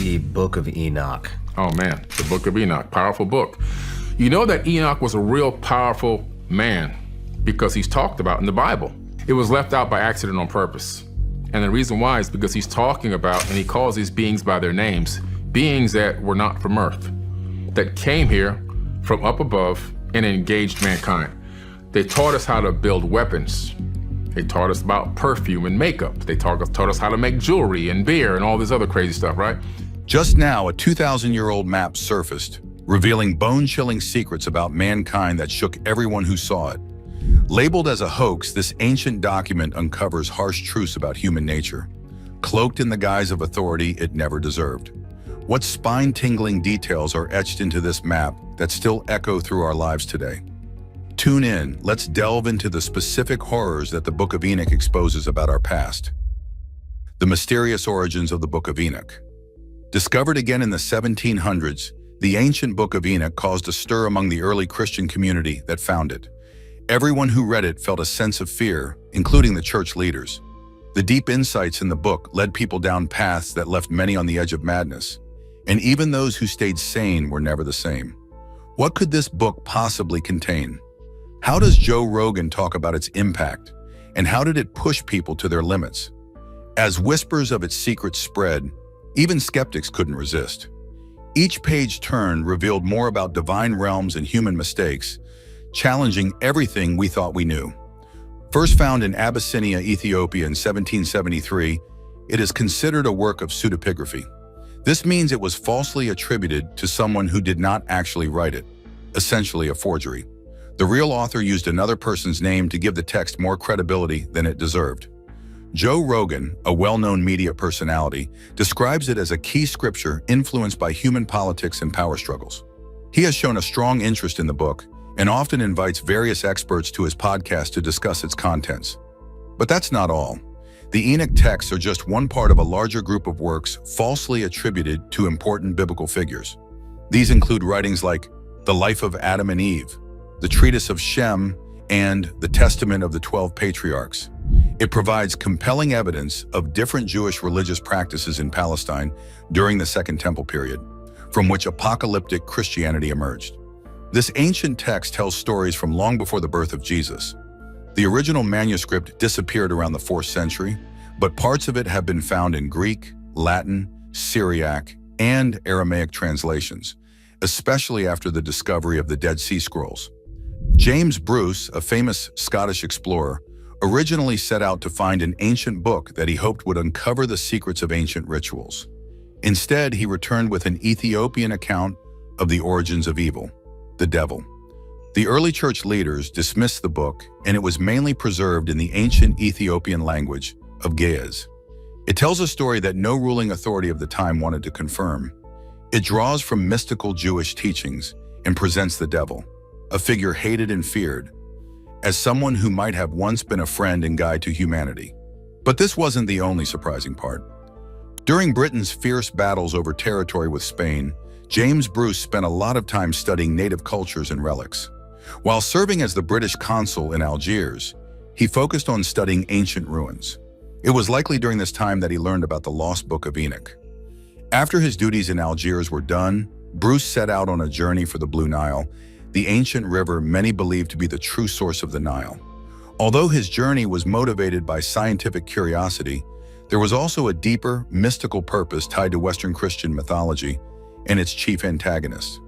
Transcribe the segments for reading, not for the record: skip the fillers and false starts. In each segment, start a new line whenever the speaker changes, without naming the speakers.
the Book of Enoch?
Oh man, the Book of Enoch, powerful book. You know that Enoch was a real powerful man because he's talked about in the Bible. It was left out by accident on purpose. And the reason why is because he's talking about, and he calls these beings by their names, beings that were not from earth, that came here from up above and engaged mankind. They taught us how to build weapons. They taught us about perfume and makeup. They taught us how to make jewelry and beer and all this other crazy stuff, right?
Just now, a 2,000-year-old map surfaced, revealing bone-chilling secrets about mankind that shook everyone who saw it. Labeled as a hoax, this ancient document uncovers harsh truths about human nature, cloaked in the guise of authority it never deserved. What spine-tingling details are etched into this map that still echo through our lives today? Tune in, let's delve into the specific horrors that the Book of Enoch exposes about our past. The mysterious origins of the Book of Enoch. Discovered again in the 1700s, the ancient Book of Enoch caused a stir among the early Christian community that found it. Everyone who read it felt a sense of fear, including the church leaders. The deep insights in the book led people down paths that left many on the edge of madness, and even those who stayed sane were never the same. What could this book possibly contain? How does Joe Rogan talk about its impact, and how did it push people to their limits? As whispers of its secrets spread, even skeptics couldn't resist. Each page turned revealed more about divine realms and human mistakes, challenging everything we thought we knew. First found in Abyssinia, Ethiopia in 1773, it is considered a work of pseudepigraphy. This means it was falsely attributed to someone who did not actually write it, essentially a forgery. The real author used another person's name to give the text more credibility than it deserved. Joe Rogan, a well-known media personality, describes it as a key scripture influenced by human politics and power struggles. He has shown a strong interest in the book and often invites various experts to his podcast to discuss its contents. But that's not all. The Enoch texts are just one part of a larger group of works falsely attributed to important biblical figures. These include writings like The Life of Adam and Eve, the Treatise of Shem, and the Testament of the 12 Patriarchs. It provides compelling evidence of different Jewish religious practices in Palestine during the Second Temple period, from which apocalyptic Christianity emerged. This ancient text tells stories from long before the birth of Jesus. The original manuscript disappeared around the 4th century, but parts of it have been found in Greek, Latin, Syriac, and Aramaic translations, especially after the discovery of the Dead Sea Scrolls. James Bruce, a famous Scottish explorer, originally set out to find an ancient book that he hoped would uncover the secrets of ancient rituals. Instead, he returned with an Ethiopian account of the origins of evil, the devil. The early church leaders dismissed the book, and it was mainly preserved in the ancient Ethiopian language of guise. It tells a story that no ruling authority of the time wanted to confirm. It draws from mystical Jewish teachings and presents the devil, a figure hated and feared, as someone who might have once been a friend and guide to humanity. But this wasn't the only surprising part. During Britain's fierce battles over territory with Spain, James Bruce spent a lot of time studying native cultures and relics. While serving as the British consul in Algiers, he focused on studying ancient ruins. It was likely during this time that he learned about the lost Book of Enoch. After his duties in Algiers were done, Bruce set out on a journey for the Blue Nile, the ancient river many believe to be the true source of the Nile. Although his journey was motivated by scientific curiosity, there was also a deeper, mystical purpose tied to Western Christian mythology and its chief antagonist.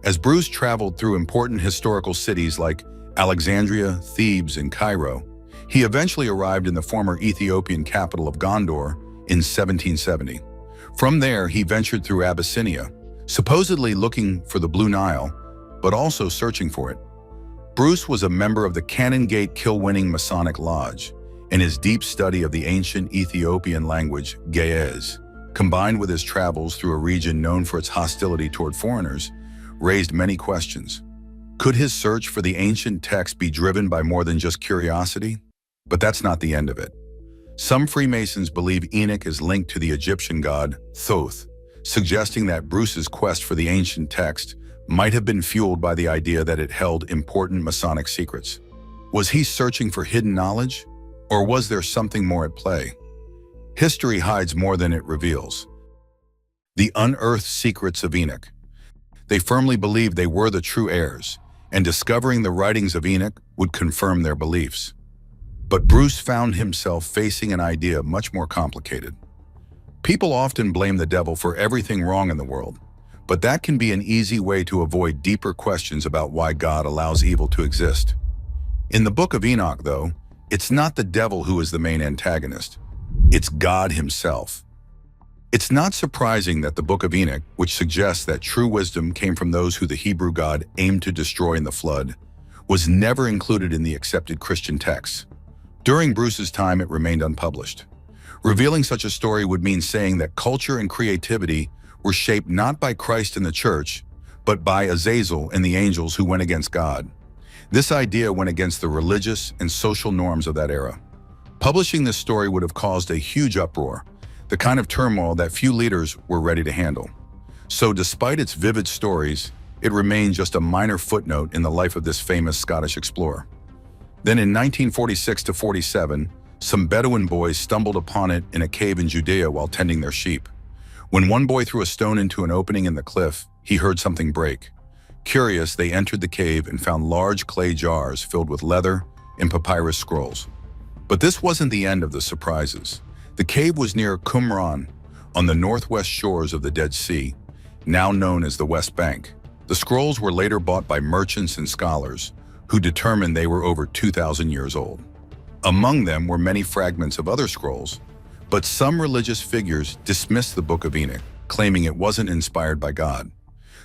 As Bruce traveled through important historical cities like Alexandria, Thebes, and Cairo, he eventually arrived in the former Ethiopian capital of Gondor in 1770. From there, he ventured through Abyssinia, supposedly looking for the Blue Nile, but also searching for it. Bruce was a member of the Cannon Gate Kill-winning Masonic Lodge, and his deep study of the ancient Ethiopian language, guise, combined with his travels through a region known for its hostility toward foreigners, raised many questions. Could his search for the ancient text be driven by more than just curiosity? But that's not the end of it. Some Freemasons believe Enoch is linked to the Egyptian god Thoth, suggesting that Bruce's quest for the ancient text might have been fueled by the idea that it held important Masonic secrets. Was he searching for hidden knowledge, or was there something more at play? History hides more than it reveals. the unearthed secrets of Enoch. They firmly believed they were the true heirs, and discovering the writings of Enoch would confirm their beliefs. But Bruce found himself facing an idea much more complicated. People often blame the devil for everything wrong in the world, but that can be an easy way to avoid deeper questions about why God allows evil to exist. In the Book of Enoch, though, it's not the devil who is the main antagonist. It's God himself. It's not surprising that the Book of Enoch, which suggests that true wisdom came from those who the Hebrew God aimed to destroy in the flood, was never included in the accepted Christian texts. During Bruce's time, it remained unpublished. Revealing such a story would mean saying that culture and creativity were shaped not by Christ and the church, but by Azazel and the angels who went against God. This idea went against the religious and social norms of that era. Publishing this story would have caused a huge uproar, the kind of turmoil that few leaders were ready to handle. So despite its vivid stories, it remained just a minor footnote in the life of this famous Scottish explorer. Then in 1946-47, some Bedouin boys stumbled upon it in a cave in Judea while tending their sheep. When one boy threw a stone into an opening in the cliff, he heard something break. Curious, they entered the cave and found large clay jars filled with leather and papyrus scrolls. But this wasn't the end of the surprises. The cave was near Qumran, on the northwest shores of the Dead Sea, now known as the West Bank. The scrolls were later bought by merchants and scholars, who determined they were over 2,000 years old. Among them were many fragments of other scrolls, but some religious figures dismissed the Book of Enoch, claiming it wasn't inspired by God.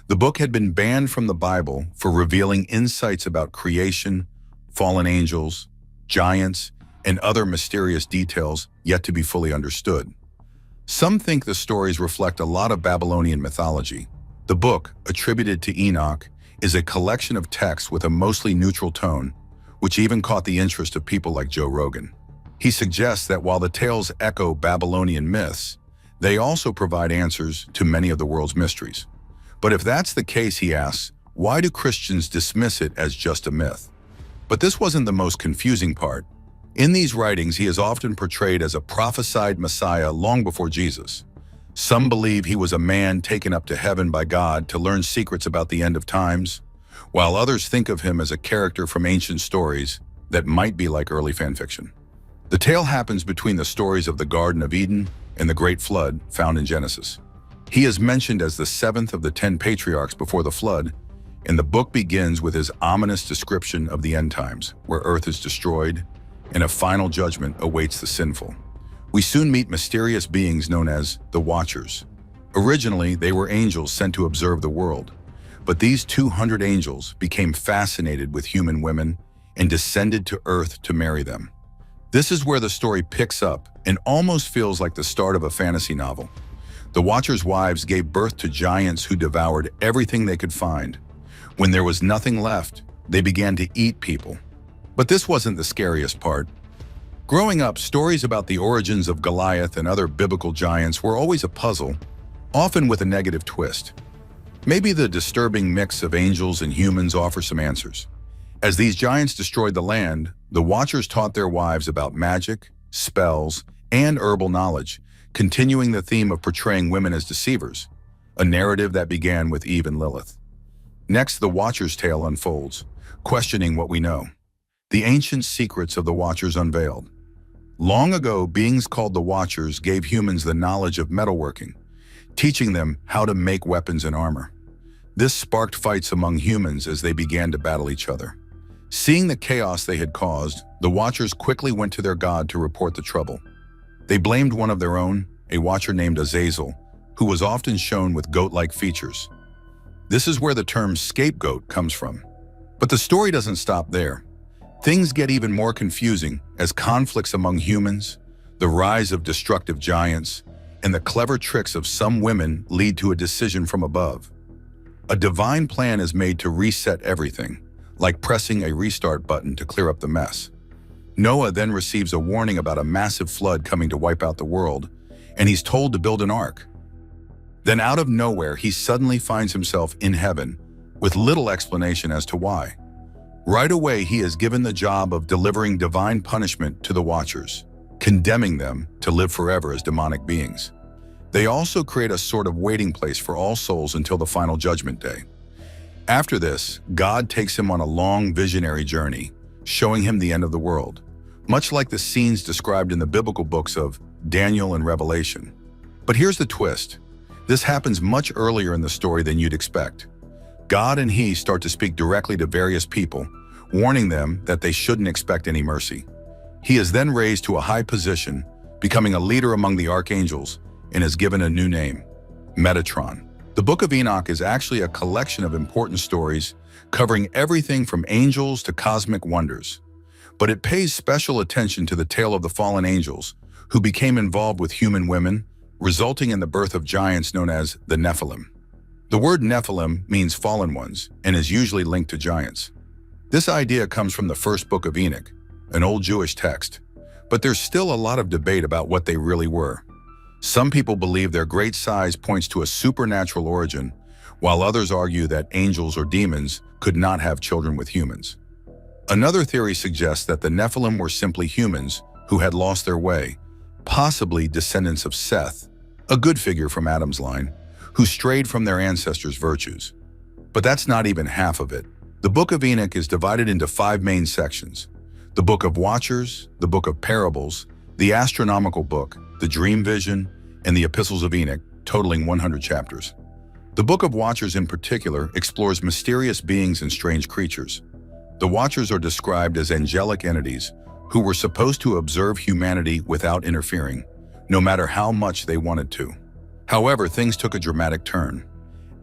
The book had been banned from the Bible for revealing insights about creation, fallen angels, giants, and other mysterious details yet to be fully understood. Some think the stories reflect a lot of Babylonian mythology. The book, attributed to Enoch, is a collection of texts with a mostly neutral tone, which even caught the interest of people like Joe Rogan. He suggests that while the tales echo Babylonian myths, they also provide answers to many of the world's mysteries. But if that's the case, he asks, why do Christians dismiss it as just a myth? But this wasn't the most confusing part. In these writings, he is often portrayed as a prophesied Messiah long before Jesus. Some believe he was a man taken up to heaven by God to learn secrets about the end of times, while others think of him as a character from ancient stories that might be like early fan fiction. The tale happens between the stories of the Garden of Eden and the Great Flood found in Genesis. He is mentioned as the seventh of the 10 patriarchs before the flood, and the book begins with his ominous description of the end times, where earth is destroyed and a final judgment awaits the sinful. We soon meet mysterious beings known as the Watchers. Originally, they were angels sent to observe the world, but these 200 angels became fascinated with human women and descended to earth to marry them. This is where the story picks up and almost feels like the start of a fantasy novel. The Watchers' wives gave birth to giants who devoured everything they could find. When there was nothing left, they began to eat people. But this wasn't the scariest part. Growing up, stories about the origins of Goliath and other biblical giants were always a puzzle, often with a negative twist. Maybe the disturbing mix of angels and humans offers some answers. As these giants destroyed the land, the Watchers taught their wives about magic, spells, and herbal knowledge, continuing the theme of portraying women as deceivers, a narrative that began with Eve and Lilith. Next, the Watchers' tale unfolds, questioning what we know. The ancient secrets of the Watchers unveiled. Long ago, beings called the Watchers gave humans the knowledge of metalworking, teaching them how to make weapons and armor. This sparked fights among humans as they began to battle each other. Seeing the chaos they had caused, the Watchers quickly went to their god to report the trouble. They blamed one of their own, a Watcher named Azazel, who was often shown with goat-like features. This is where the term scapegoat comes from. But the story doesn't stop there. Things get even more confusing as conflicts among humans, the rise of destructive giants, and the clever tricks of some women lead to a decision from above. A divine plan is made to reset everything, like pressing a restart button to clear up the mess. Noah then receives a warning about a massive flood coming to wipe out the world, and he's told to build an ark. Then out of nowhere, he suddenly finds himself in heaven, with little explanation as to why. Right away, he is given the job of delivering divine punishment to the Watchers, condemning them to live forever as demonic beings. They also create a sort of waiting place for all souls until the final judgment day. After this, God takes him on a long visionary journey, showing him the end of the world, much like the scenes described in the biblical books of Daniel and Revelation. But here's the twist. This happens much earlier in the story than you'd expect. God and he start to speak directly to various people, warning them that they shouldn't expect any mercy. He is then raised to a high position, becoming a leader among the archangels, and is given a new name, Metatron. The Book of Enoch is actually a collection of important stories covering everything from angels to cosmic wonders. But it pays special attention to the tale of the fallen angels, who became involved with human women, resulting in the birth of giants known as the Nephilim. The word Nephilim means fallen ones and is usually linked to giants. This idea comes from the first Book of Enoch, an old Jewish text, but there's still a lot of debate about what they really were. Some people believe their great size points to a supernatural origin, while others argue that angels or demons could not have children with humans. Another theory suggests that the Nephilim were simply humans who had lost their way, possibly descendants of Seth, a good figure from Adam's line, who strayed from their ancestors' virtues. But that's not even half of it. The Book of Enoch is divided into 5 main sections: the Book of Watchers, the Book of Parables, the Astronomical Book, the Dream Vision, and the Epistles of Enoch, totaling 100 chapters. The Book of Watchers in particular explores mysterious beings and strange creatures. The Watchers are described as angelic entities who were supposed to observe humanity without interfering, no matter how much they wanted to. However, things took a dramatic turn.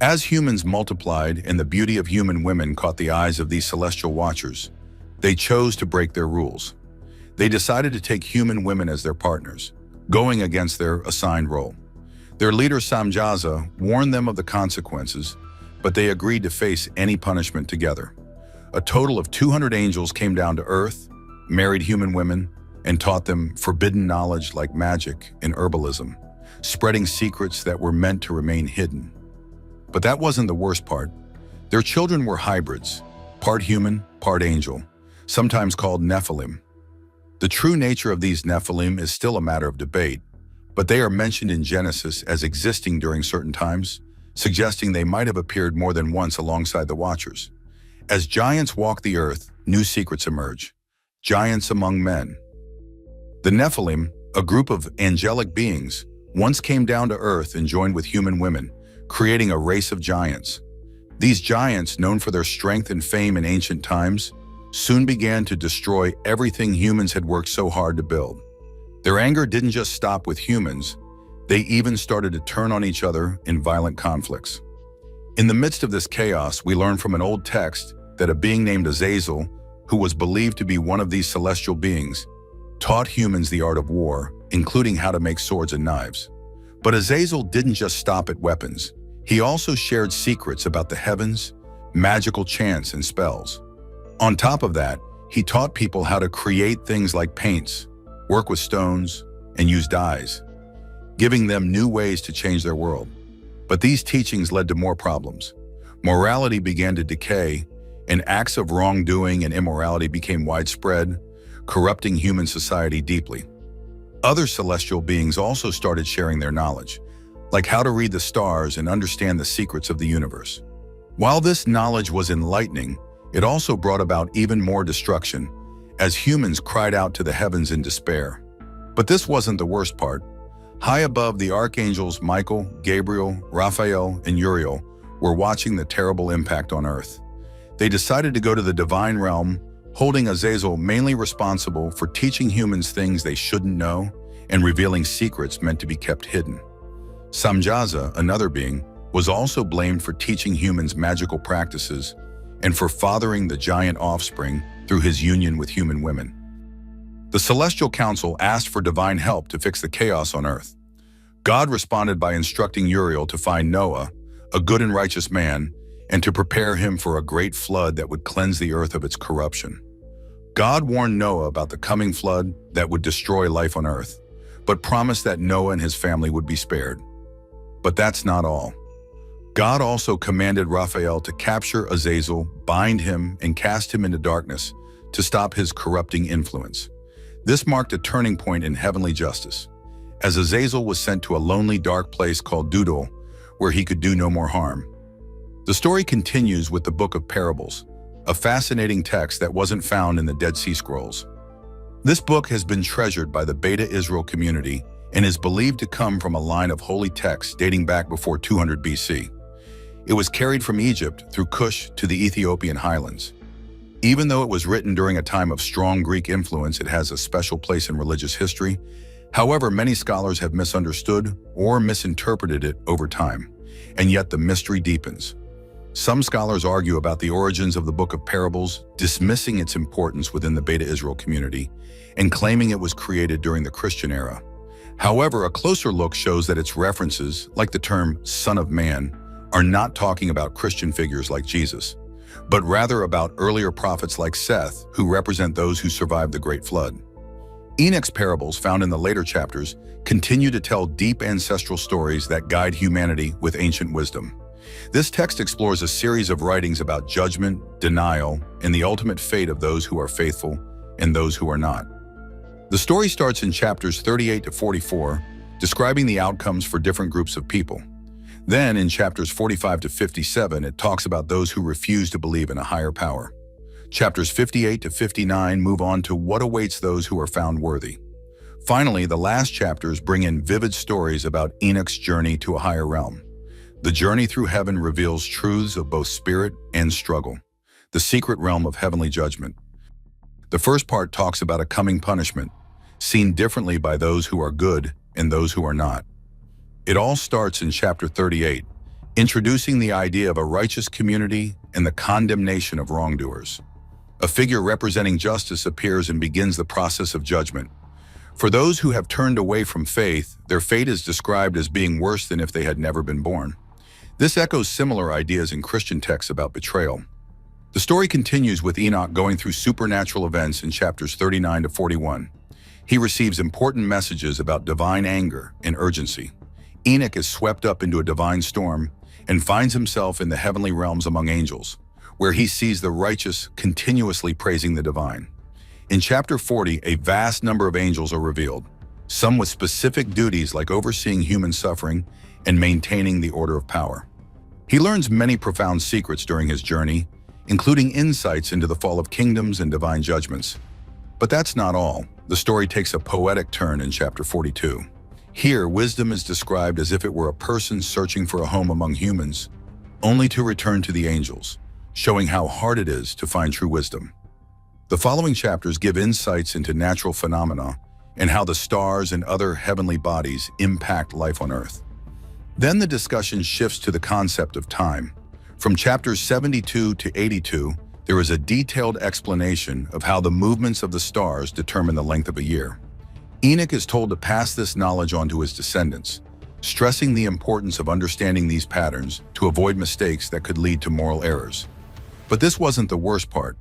As humans multiplied and the beauty of human women caught the eyes of these celestial watchers, they chose to break their rules. They decided to take human women as their partners, going against their assigned role. Their leader Samjaza warned them of the consequences, but they agreed to face any punishment together. A total of 200 angels came down to earth, married human women, and taught them forbidden knowledge like magic and herbalism, spreading secrets that were meant to remain hidden. But that wasn't the worst part. Their children were hybrids, part human, part angel, sometimes called Nephilim. The true nature of these Nephilim is still a matter of debate, but they are mentioned in Genesis as existing during certain times, suggesting they might have appeared more than once alongside the Watchers. As giants walk the earth, new secrets emerge. Giants among men. The Nephilim, a group of angelic beings, once came down to earth and joined with human women, creating a race of giants. These giants, known for their strength and fame in ancient times, soon began to destroy everything humans had worked so hard to build. Their anger didn't just stop with humans, they even started to turn on each other in violent conflicts. In the midst of this chaos, we learn from an old text that a being named Azazel, who was believed to be one of these celestial beings, taught humans the art of war, including how to make swords and knives. But Azazel didn't just stop at weapons. He also shared secrets about the heavens, magical chants, and spells. On top of that, he taught people how to create things like paints, work with stones, and use dyes, giving them new ways to change their world. But these teachings led to more problems. Morality began to decay, and acts of wrongdoing and immorality became widespread, corrupting human society deeply. Other celestial beings also started sharing their knowledge, like how to read the stars and understand the secrets of the universe. While this knowledge was enlightening, it also brought about even more destruction, as humans cried out to the heavens in despair. But this wasn't the worst part. High above, the archangels Michael, Gabriel, Raphael, and Uriel were watching the terrible impact on Earth. They decided to go to the divine realm, holding Azazel mainly responsible for teaching humans things they shouldn't know and revealing secrets meant to be kept hidden. Samjaza, another being, was also blamed for teaching humans magical practices and for fathering the giant offspring through his union with human women. The Celestial Council asked for divine help to fix the chaos on Earth. God responded by instructing Uriel to find Noah, a good and righteous man, and to prepare him for a great flood that would cleanse the earth of its corruption. God warned Noah about the coming flood that would destroy life on Earth, but promised that Noah and his family would be spared. But that's not all. God also commanded Raphael to capture Azazel, bind him, and cast him into darkness to stop his corrupting influence. This marked a turning point in heavenly justice. as Azazel was sent to a lonely, dark place called Dudal, where he could do no more harm. The story continues with the Book of Parables, a fascinating text that wasn't found in the Dead Sea Scrolls. This book has been treasured by the Beta Israel community and is believed to come from a line of holy texts dating back before 200 BC. It was carried from Egypt through Kush to the Ethiopian highlands. Even though it was written during a time of strong Greek influence, it has a special place in religious history. However, many scholars have misunderstood or misinterpreted it over time, and yet the mystery deepens. Some scholars argue about the origins of the Book of Parables, dismissing its importance within the Beta Israel community and claiming it was created during the Christian era. However, a closer look shows that its references, like the term Son of Man, are not talking about Christian figures like Jesus, but rather about earlier prophets like Seth, who represent those who survived the Great Flood. Enoch's parables, found in the later chapters, continue to tell deep ancestral stories that guide humanity with ancient wisdom. This text explores a series of writings about judgment, denial, and the ultimate fate of those who are faithful and those who are not. The story starts in chapters 38 to 44, describing the outcomes for different groups of people. Then, in chapters 45 to 57, it talks about those who refuse to believe in a higher power. Chapters 58 to 59 move on to what awaits those who are found worthy. Finally, the last chapters bring in vivid stories about Enoch's journey to a higher realm. The journey through heaven reveals truths of both spirit and struggle, the secret realm of heavenly judgment. The first part talks about a coming punishment, seen differently by those who are good and those who are not. It all starts in chapter 38, introducing the idea of a righteous community and the condemnation of wrongdoers. A figure representing justice appears and begins the process of judgment. For those who have turned away from faith, their fate is described as being worse than if they had never been born. This echoes similar ideas in Christian texts about betrayal. The story continues with Enoch going through supernatural events in chapters 39 to 41. He receives important messages about divine anger and urgency. Enoch is swept up into a divine storm and finds himself in the heavenly realms among angels, where he sees the righteous continuously praising the divine. In chapter 40, a vast number of angels are revealed, some with specific duties like overseeing human suffering and maintaining the order of power. He learns many profound secrets during his journey, including insights into the fall of kingdoms and divine judgments. But that's not all. The story takes a poetic turn in chapter 42. Here, wisdom is described as if it were a person searching for a home among humans, only to return to the angels, showing how hard it is to find true wisdom. The following chapters give insights into natural phenomena and how the stars and other heavenly bodies impact life on Earth. Then the discussion shifts to the concept of time. From chapters 72 to 82, there is a detailed explanation of how the movements of the stars determine the length of a year. Enoch is told to pass this knowledge on to his descendants, stressing the importance of understanding these patterns to avoid mistakes that could lead to moral errors. But this wasn't the worst part.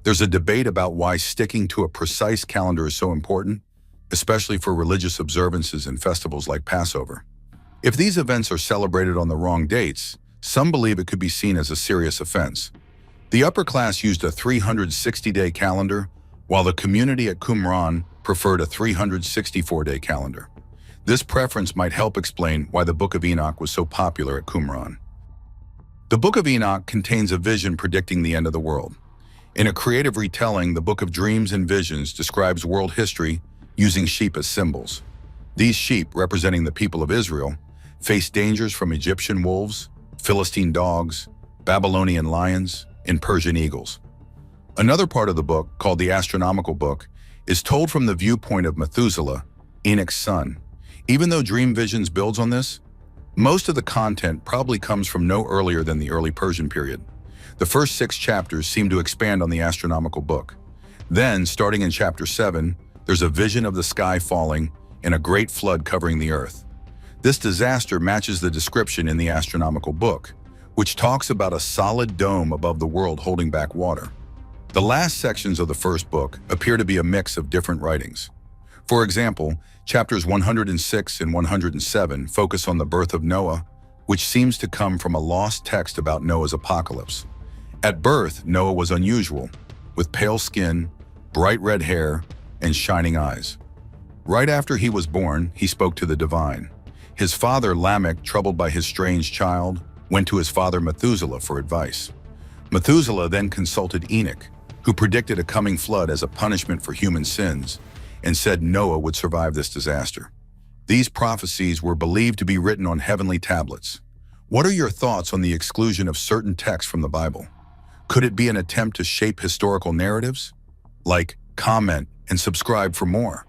There's a debate about why sticking to a precise calendar is so important, especially for religious observances and festivals like Passover. If these events are celebrated on the wrong dates, some believe it could be seen as a serious offense. The upper class used a 360-day calendar, while the community at Qumran preferred a 364-day calendar. This preference might help explain why the Book of Enoch was so popular at Qumran. The Book of Enoch contains a vision predicting the end of the world. In a creative retelling, the Book of Dreams and Visions describes world history using sheep as symbols. These sheep, representing the people of Israel, face dangers from Egyptian wolves, Philistine dogs, Babylonian lions, and Persian eagles. Another part of the book, called the Astronomical Book, is told from the viewpoint of Methuselah, Enoch's son. Even though Dream Visions builds on this, most of the content probably comes from no earlier than the early Persian period. The first 6 chapters seem to expand on the Astronomical Book. Then, starting in chapter 7, there's a vision of the sky falling and a great flood covering the earth. This disaster matches the description in the Astronomical Book, which talks about a solid dome above the world holding back water. The last sections of the first book appear to be a mix of different writings. For example, chapters 106 and 107 focus on the birth of Noah, which seems to come from a lost text about Noah's apocalypse. At birth, Noah was unusual, with pale skin, bright red hair, and shining eyes. Right after he was born, he spoke to the divine. His father, Lamech, troubled by his strange child, went to his father Methuselah for advice. Methuselah then consulted Enoch, who predicted a coming flood as a punishment for human sins, and said Noah would survive this disaster. These prophecies were believed to be written on heavenly tablets. What are your thoughts on the exclusion of certain texts from the Bible? Could it be an attempt to shape historical narratives? Like, comment, and subscribe for more.